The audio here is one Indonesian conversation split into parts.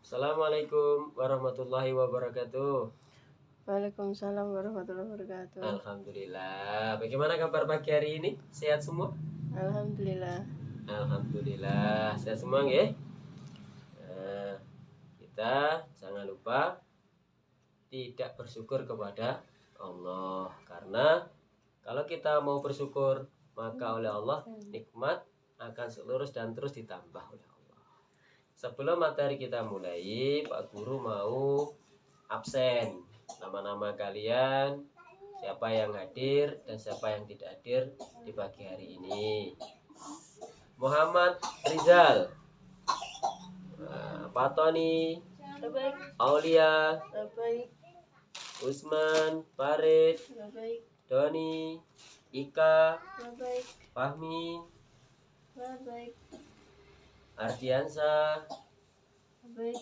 Assalamualaikum warahmatullahi wabarakatuh. Waalaikumsalam warahmatullahi wabarakatuh. Alhamdulillah. Bagaimana kabar pagi hari ini? Sehat semua? Alhamdulillah. Alhamdulillah. Sehat semua nggih? Nah, kita jangan lupa tidak bersyukur kepada Allah, karena kalau kita mau bersyukur maka oleh Allah nikmat akan terus dan terus ditambah oleh Allah. Sebelum materi kita mulai, Pak Guru mau absen nama-nama kalian, siapa yang hadir dan siapa yang tidak hadir di pagi hari ini. Muhammad Rizal, Patoni, Baik. Aulia, Baik. Usman, Farid, Baik. Doni, Ika, Baik. Fahmi, Baik. Ardiansa. Baik.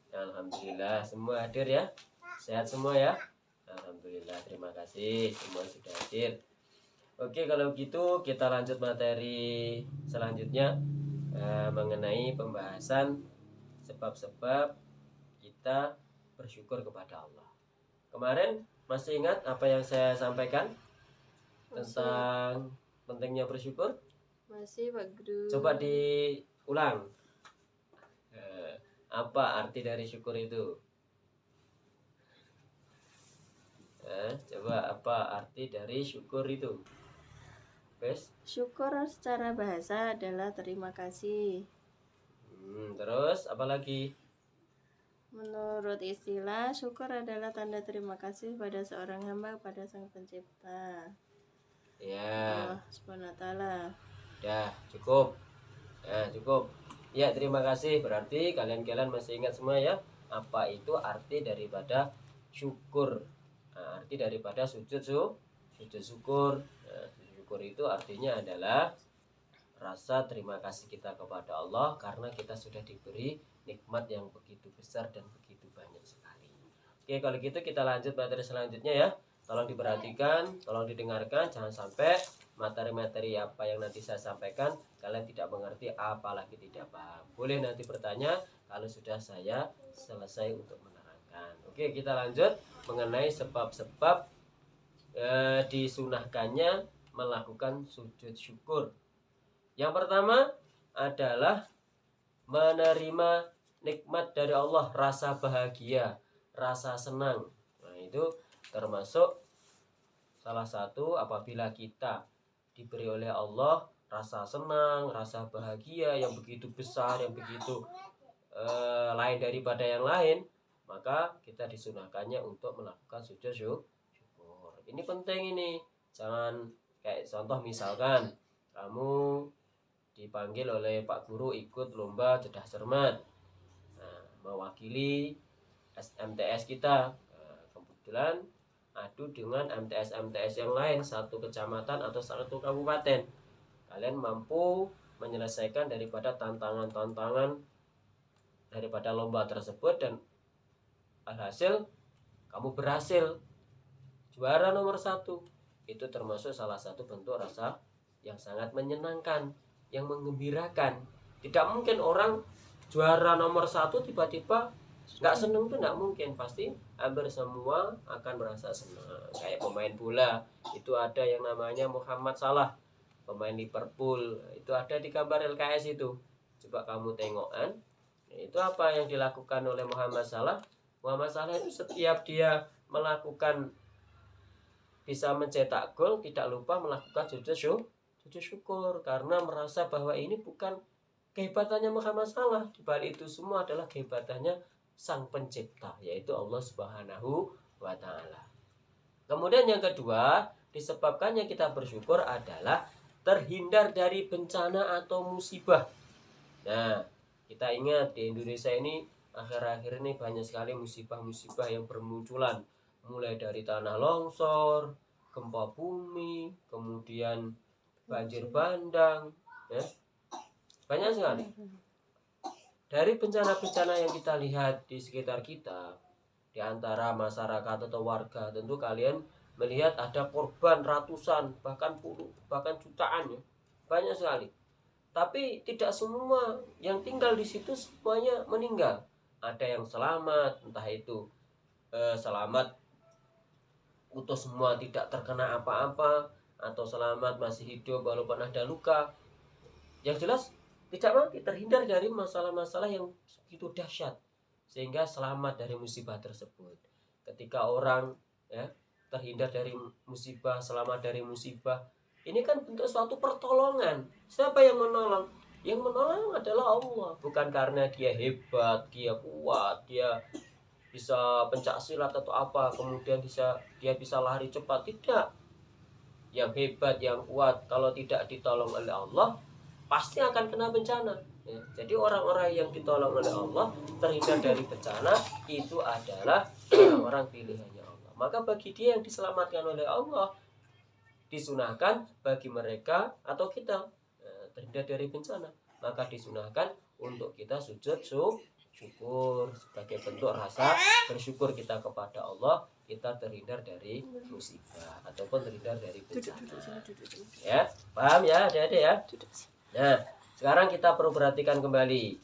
Alhamdulillah semua hadir ya. Sehat semua ya. Alhamdulillah, terima kasih semua sudah hadir. Oke, kalau gitu kita lanjut materi selanjutnya mengenai pembahasan sebab-sebab kita bersyukur kepada Allah. Kemarin masih ingat apa yang saya sampaikan tentang pentingnya bersyukur? Masih Pak Guru. Coba diulang. Apa arti dari syukur itu? Coba apa arti dari syukur itu? Syukur secara bahasa adalah terima kasih. Terus apa lagi? Menurut istilah, syukur adalah tanda terima kasih pada seorang hamba pada Sang Pencipta. Ya. Allah Subhanahu wa taala. Ya, cukup. Cukup. Ya, terima kasih. Berarti kalian masih ingat semua ya, apa itu arti daripada syukur. Arti daripada sujud syukur. Sujud syukur itu artinya adalah rasa terima kasih kita kepada Allah karena kita sudah diberi nikmat yang begitu besar dan begitu banyak sekali. Oke, kalau gitu kita lanjut materi selanjutnya ya. Tolong diperhatikan, tolong didengarkan, jangan sampai materi-materi apa yang nanti saya sampaikan kalian tidak mengerti, apalagi tidak paham. Boleh nanti bertanya kalau sudah saya selesai untuk menerangkan. Oke, kita lanjut mengenai sebab-sebab disunahkannya melakukan sujud syukur. Yang pertama adalah menerima nikmat dari Allah, rasa bahagia, rasa senang. Nah, itu termasuk salah satu apabila kita diberi oleh Allah rasa senang, rasa bahagia yang begitu besar, yang begitu lain daripada yang lain, maka kita disunahkannya untuk melakukan sujud syukur. Ini penting ini. Jangan kayak contoh misalkan kamu dipanggil oleh Pak Guru ikut lomba cerdas cermat, mewakili MTS kita, kebetulan adu dengan MTS yang lain satu kecamatan atau satu kabupaten. Kalian mampu menyelesaikan daripada tantangan-tantangan daripada lomba tersebut dan alhasil kamu berhasil juara nomor 1. Itu termasuk salah satu bentuk rasa yang sangat menyenangkan, yang menggembirakan. Tidak mungkin orang juara nomor 1 tiba-tiba nggak seneng, tuh nggak mungkin. Pasti hampir semua akan merasa senang. Kayak pemain bola itu ada yang namanya Muhammad Salah, pemain Liverpool, itu ada di gambar LKS itu. Coba kamu tengokkan, itu apa yang dilakukan oleh Muhammad Salah. Muhammad Salah itu setiap dia melakukan bisa mencetak gol, tidak lupa melakukan sujud syukur karena merasa bahwa ini bukan kehebatannya Muhammad Salah, di balik itu semua adalah kehebatannya Sang Pencipta, yaitu Allah Subhanahu wa taala. Kemudian yang kedua, disebabkannya kita bersyukur adalah terhindar dari bencana atau musibah. Nah, kita ingat di Indonesia ini akhir-akhir ini banyak sekali musibah-musibah yang bermunculan, mulai dari tanah longsor, gempa bumi, kemudian banjir bandang, ya. Banyak sekali. Dari bencana-bencana yang kita lihat di sekitar kita, di antara masyarakat atau warga, tentu kalian melihat ada korban ratusan, bahkan puluh, bahkan jutaan ya. Banyak sekali. Tapi tidak semua yang tinggal di situ semuanya meninggal. Ada yang selamat, entah itu selamat utuh semua, tidak terkena apa-apa, atau selamat masih hidup walaupun ada luka. Yang jelas tidak mati, terhindar dari masalah-masalah yang begitu dahsyat, sehingga selamat dari musibah tersebut. Ketika orang ya terhindar dari musibah, selamat dari musibah, ini kan bentuk suatu pertolongan. Siapa yang menolong? Yang menolong adalah Allah, bukan karena dia hebat, dia kuat, dia bisa pencak silat atau apa, kemudian dia bisa lari cepat. Tidak. Yang hebat, yang kuat, kalau tidak ditolong oleh Allah, pasti akan kena bencana. Ya, jadi orang-orang yang ditolong oleh Allah, terhindar dari bencana, itu adalah orang-orang pilihannya Allah. Maka bagi dia yang diselamatkan oleh Allah, disunahkan bagi mereka atau kita terhindar dari bencana, maka disunahkan untuk kita sujud syukur sebagai bentuk rasa bersyukur kita kepada Allah, kita terhindar dari musibah ataupun terhindar dari bencana. Ya, paham ya adik-adik ya? Nah, sekarang kita perlu perhatikan kembali.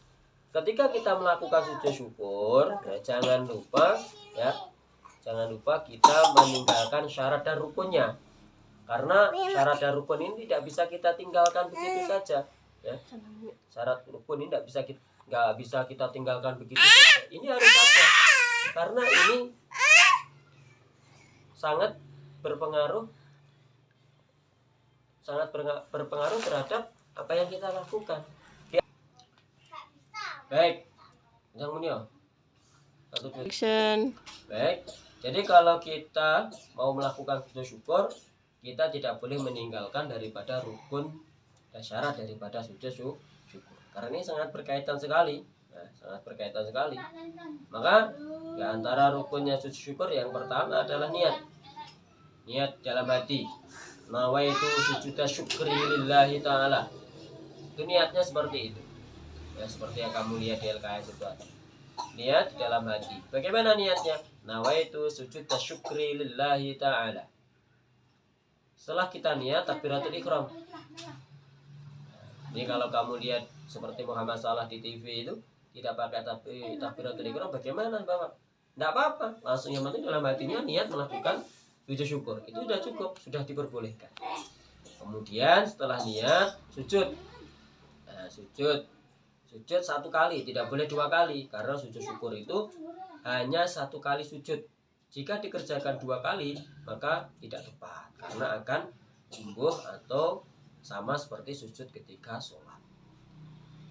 Ketika kita melakukan sujud syukur, jangan lupa kita meninggalkan syarat dan rukunnya. Karena syarat dan rukun ini tidak bisa kita tinggalkan begitu saja. Ya. Syarat rukun ini nggak bisa kita tinggalkan begitu saja. Ini harus ada. Karena ini sangat berpengaruh terhadap apa yang kita lakukan. Baik, yang Munio. Action. Baik, jadi kalau kita mau melakukan sujud syukur, kita tidak boleh meninggalkan daripada rukun dan syarat daripada sujud syukur. Karena ini sangat berkaitan sekali. Sangat berkaitan sekali. Maka di antara rukunnya sujud syukur yang pertama adalah niat. Niat dalam hati. Nawaitu sujuda syukri lillahi ta'ala. Itu niatnya seperti itu. Ya, seperti yang kamu lihat di LKS itu ada. Niat dalam hati. Bagaimana niatnya? Nawaitu sujuda syukri lillahi ta'ala. Setelah kita niat takbiratul ihram. Ini kalau kamu lihat seperti Muhammad Salah di TV itu tidak pakai takbiratul ihram, bagaimana Bapak? Tidak apa-apa, langsung yang penting dalam hatinya niat melakukan sujud syukur. Itu sudah cukup, sudah diperbolehkan. Kemudian setelah niat sujud. Nah, sujud satu kali, tidak boleh 2 kali, karena sujud syukur itu hanya 1 kali sujud. Jika dikerjakan 2 kali, maka tidak tepat, karena akan jumbuh atau sama seperti sujud ketika sholat.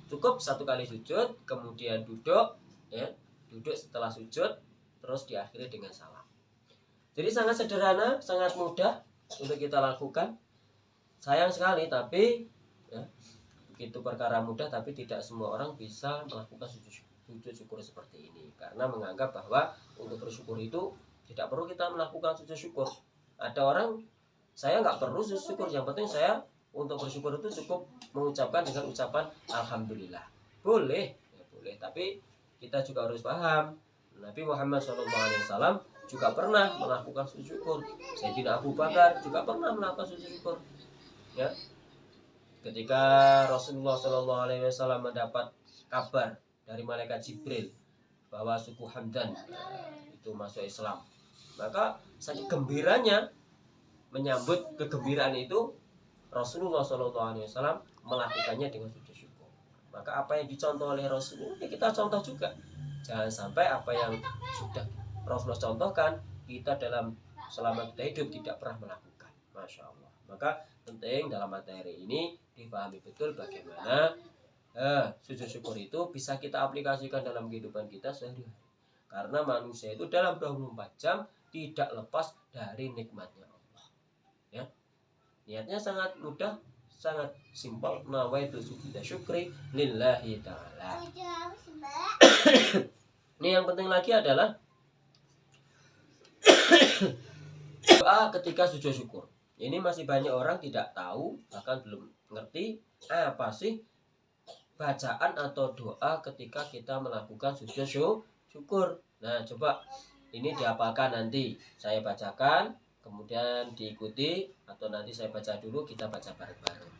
Cukup 1 kali sujud, kemudian duduk, ya, duduk setelah sujud, terus diakhiri dengan salam. Jadi sangat sederhana, sangat mudah untuk kita lakukan. Sayang sekali, tapi ya, begitu perkara mudah, tapi tidak semua orang bisa melakukan sujud syukur seperti ini, karena menganggap bahwa untuk bersyukur itu tidak perlu kita melakukan sujud syukur. Ada orang, saya nggak perlu sujud syukur, yang penting saya untuk bersyukur itu cukup mengucapkan dengan ucapan alhamdulillah. Boleh, ya boleh, tapi kita juga harus paham, Nabi Muhammad SAW juga pernah melakukan sujud syukur. Sayyidina Abu Bakar juga pernah melakukan sujud syukur. Ya, ketika Rasulullah SAW mendapat kabar dari malaikat Jibril bahwa suku Hamdan itu masuk Islam, maka saking gembiranya menyambut kegembiraan itu, Rasulullah SAW melakukannya dengan sujud syukur. Maka apa yang dicontoh oleh Rasulullah, ya kita contoh juga. Jangan sampai apa yang sudah Rasulullah contohkan, kita dalam selama kita hidup tidak pernah melakukan. Masya Allah. Maka penting dalam materi ini dipahami betul bagaimana sujud syukur itu bisa kita aplikasikan dalam kehidupan kita sehari-hari. Karena manusia itu dalam 24 jam tidak lepas dari nikmatnya Allah. Ya. Niatnya sangat mudah, sangat simpel. Nawaitu sujuda syukri lillahi ta'ala. Ini yang penting lagi adalah doa ketika sujud syukur. Ini masih banyak orang tidak tahu, bahkan belum ngerti apa sih bacaan atau doa ketika kita melakukan sujud syukur. Nah, coba ini dihafalkan, nanti saya bacakan, kemudian diikuti, atau nanti saya baca dulu, kita baca bareng-bareng.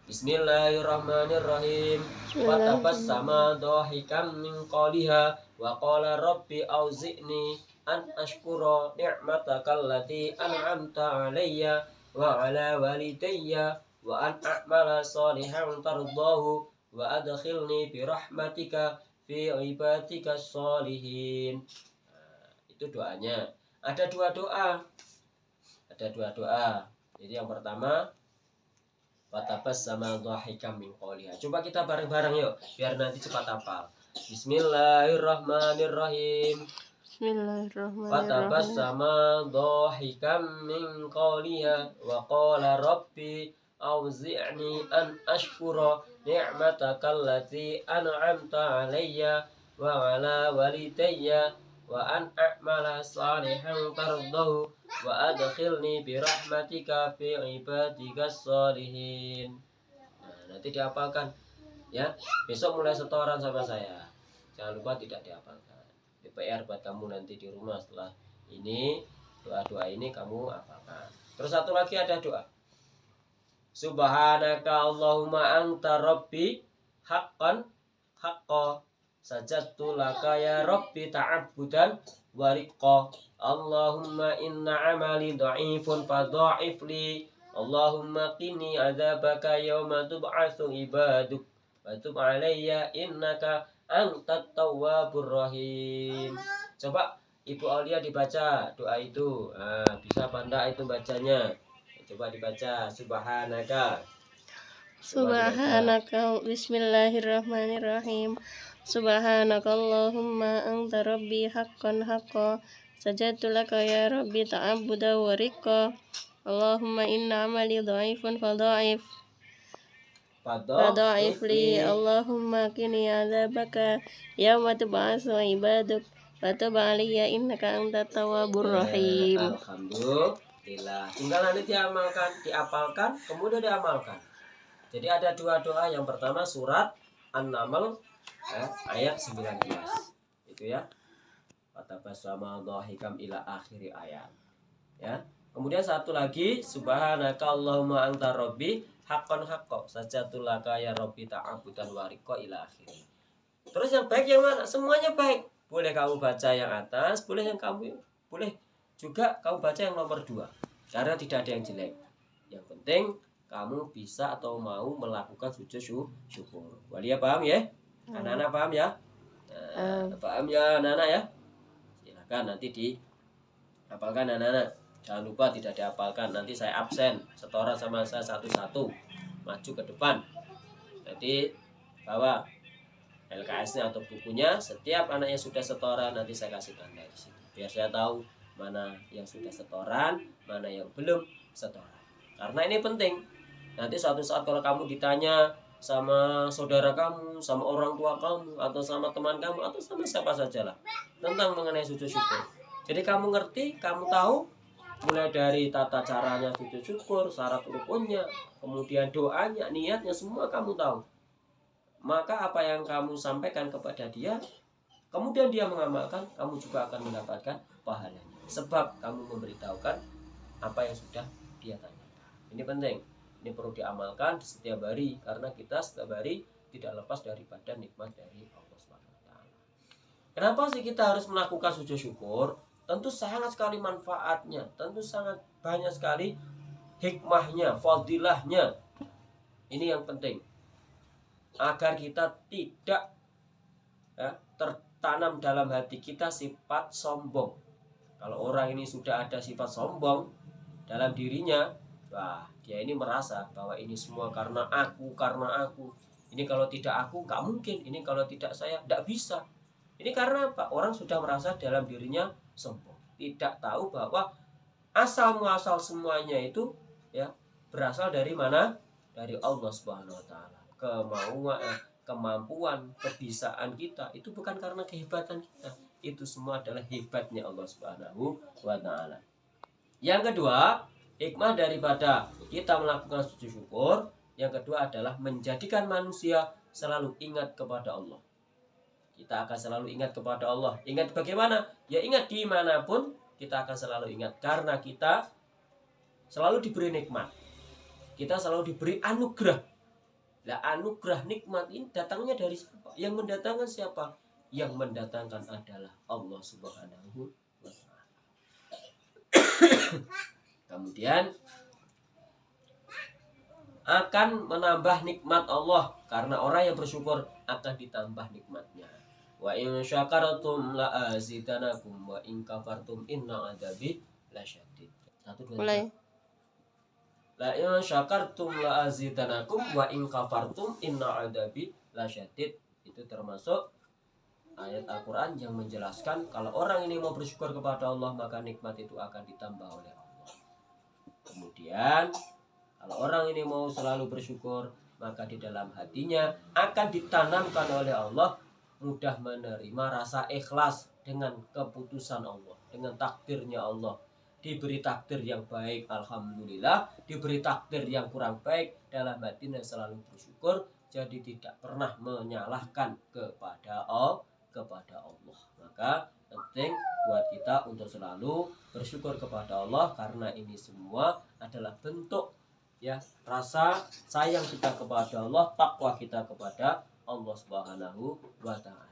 Bismillahirrahmanirrahim. Fatabassama dhahikan min qaliha wa qala rabbi auzi'ni an ashkura ni'mataka allati an'amta alayya wa ala walidayya wa an a'mala salihan tardahu wa adkhilni bi rahmatika fi ibadika sholihin. Itu doanya. Ada dua doa. Jadi yang pertama, fatabassama dhahikan min qaliha. Coba kita bareng-bareng yuk, biar nanti cepat hafal. Bismillahirrahmanirrahim. Fatabassama dhahikan min qaliha wa qala rabbi auzi'ni an ashkura ni'mataka allati an'amta alayya wa ala walidayya wa an a'mala salihan tardahu wa adkhilni bi rahmatika fi ibadika sholihin. Nah, nanti dihafalkan ya. Besok mulai setoran sama saya. Jangan lupa tidak dihafalkan. PR buat kamu nanti di rumah setelah ini, doa-doa ini kamu hafalkan. Terus satu lagi ada doa. Subhanaka Allahumma anta rabbi haqqan haqqa sajadtu laka ya rabbi ta'abbudan wariqqa. Allahumma inna amali dha'ifun fadha'if li. Allahumma qini adzabaka yawma tub'atsu ibaduk wa tub alayya innaka antat tawwabur rahim. Coba Ibu Aulia dibaca doa itu. Nah, bisa apa enggak itu bacanya? Coba dibaca. Subhanaka. Bismillahirrahmanirrahim. Subhanakallahumma anta rabbi haqqan haqqa sajadtu laka ya rabbi ta'abbuda wa riqqa. Allahumma inna amali dhaifun fadha'if li. Allahumma qini adzabaka yawma tub'atsu ibaduk wa tub alayya innaka antat tawwabur rahim. Alhamdulillah. Tinggal nanti diapalkan, kemudian diamalkan. Jadi ada dua doa. Yang pertama surat An-Naml ayat 19. Itu ya. Fatabassama dhahikam ila akhiri ayat. Ya. Kemudian satu lagi, subhanaka Allahumma anta rabbi haqqan haqqa sajadtu laka ya rabbi ta'abbudan wariqqa ila akhiri. Terus yang baik yang mana? Semuanya baik. Boleh kamu baca yang atas, boleh juga kamu baca yang nomor 2. Karena tidak ada yang jelek. Yang penting kamu bisa atau mau melakukan sujud syukur. Walia paham ya? Anak-anak paham ya? Nah, paham ya anak-anak ya? Silakan nanti dihafalkan anak-anak. Jangan lupa tidak dihafalkan, nanti saya absen. Setoran sama saya satu-satu. Maju ke depan. Nanti bawa LKS-nya atau bukunya. Setiap anak yang sudah setoran nanti saya kasihkan dari situ. Biar saya tahu mana yang sudah setoran, mana yang belum setoran. Karena ini penting. Nanti suatu saat kalau kamu ditanya sama saudara kamu, sama orang tua kamu, atau sama teman kamu, atau sama siapa saja lah, tentang mengenai sujud syukur. Jadi kamu ngerti, kamu tahu, mulai dari tata caranya sujud syukur, syarat rukunnya, kemudian doanya, niatnya, semua kamu tahu. Maka apa yang kamu sampaikan kepada dia, kemudian dia mengamalkan, kamu juga akan mendapatkan pahalanya. Sebab kamu memberitahukan apa yang sudah dia tanya. Ini penting. Ini perlu diamalkan setiap hari, karena kita setiap hari tidak lepas daripada nikmat dari Allah SWT. Kenapa sih kita harus melakukan sujud syukur? Tentu sangat sekali manfaatnya, tentu sangat banyak sekali hikmahnya, fadilahnya. Ini yang penting, agar kita tidak tertanam dalam hati kita sifat sombong. Kalau orang ini sudah ada sifat sombong dalam dirinya, wah, dia ini merasa bahwa ini semua karena aku. Ini kalau tidak aku nggak mungkin. Ini kalau tidak saya nggak bisa. Ini karena apa? Orang sudah merasa dalam dirinya sombong. Tidak tahu bahwa asal muasal semuanya itu ya berasal dari mana? Dari Allah Subhanahu Wa Taala. Kemampuan, kebisaan kita itu bukan karena kehebatan kita. Itu semua adalah hebatnya Allah Subhanahu Wa Taala. Yang kedua, hikmah daripada kita melakukan sujud syukur, yang kedua adalah menjadikan manusia selalu ingat kepada Allah. Kita akan selalu ingat kepada Allah. Ingat bagaimana? Ya ingat dimanapun kita akan selalu ingat. Karena kita selalu diberi nikmat. Kita selalu diberi anugerah. Lah anugerah nikmat ini datangnya dari siapa? Yang mendatangkan siapa? Yang mendatangkan adalah Allah Subhanahu wa taala. Kemudian akan menambah nikmat Allah, karena orang yang bersyukur akan ditambah nikmatnya. Wa in syakartum la azidanakum wa in kafartum inna adabi lasyadid. 1 2 Mulai. 3. La in syakartum la azidanakum wa in kafartum inna adabi lasyadid. Itu termasuk ayat Al-Qur'an yang menjelaskan kalau orang ini mau bersyukur kepada Allah, maka nikmat itu akan ditambah oleh Allah. Kemudian kalau orang ini mau selalu bersyukur, maka di dalam hatinya akan ditanamkan oleh Allah mudah menerima rasa ikhlas dengan keputusan Allah, dengan takdirnya Allah. Diberi takdir yang baik, alhamdulillah. Diberi takdir yang kurang baik, dalam hatinya selalu bersyukur, jadi tidak pernah menyalahkan kepada Allah. Maka penting buat kita untuk selalu bersyukur kepada Allah, karena ini semua adalah bentuk ya rasa sayang kita kepada Allah, takwa kita kepada Allah Subhanahu wa taala.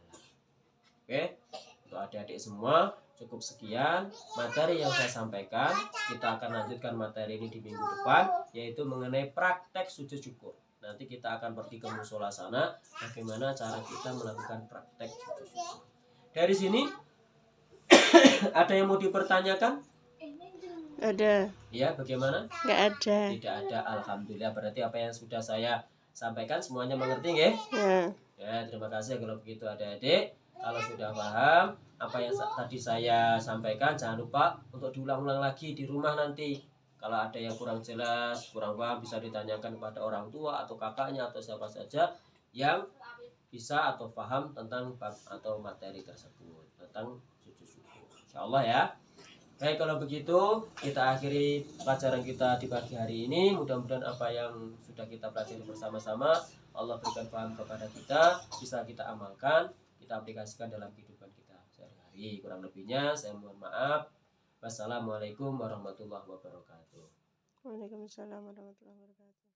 Oke, untuk adik-adik semua cukup sekian materi yang saya sampaikan. Kita akan lanjutkan materi ini di minggu depan, yaitu mengenai praktek sujud syukur. Nanti kita akan pergi ke musola sana, bagaimana cara kita melakukan praktek sujud syukur. Dari sini ada yang mau dipertanyakan? Ada. Ya, bagaimana? Nggak ada. Tidak ada, alhamdulillah. Berarti apa yang sudah saya sampaikan semuanya mengerti nggih? Ya. Ya, terima kasih kalau begitu adik-adik. Kalau sudah paham apa yang tadi saya sampaikan, jangan lupa untuk diulang-ulang lagi di rumah nanti. Kalau ada yang kurang jelas, kurang paham, bisa ditanyakan kepada orang tua atau kakaknya atau siapa saja yang bisa atau paham tentang bab atau materi tersebut, tentang sujud syukur. Insyaallah ya. Baik, kalau begitu kita akhiri pelajaran kita di pagi hari ini. Mudah-mudahan apa yang sudah kita pelajari bersama-sama Allah berikan paham kepada kita, bisa kita amalkan, kita aplikasikan dalam kehidupan kita sehari-hari. Kurang lebihnya saya mohon maaf. Wassalamualaikum warahmatullahi wabarakatuh. Waalaikumsalam warahmatullahi wabarakatuh.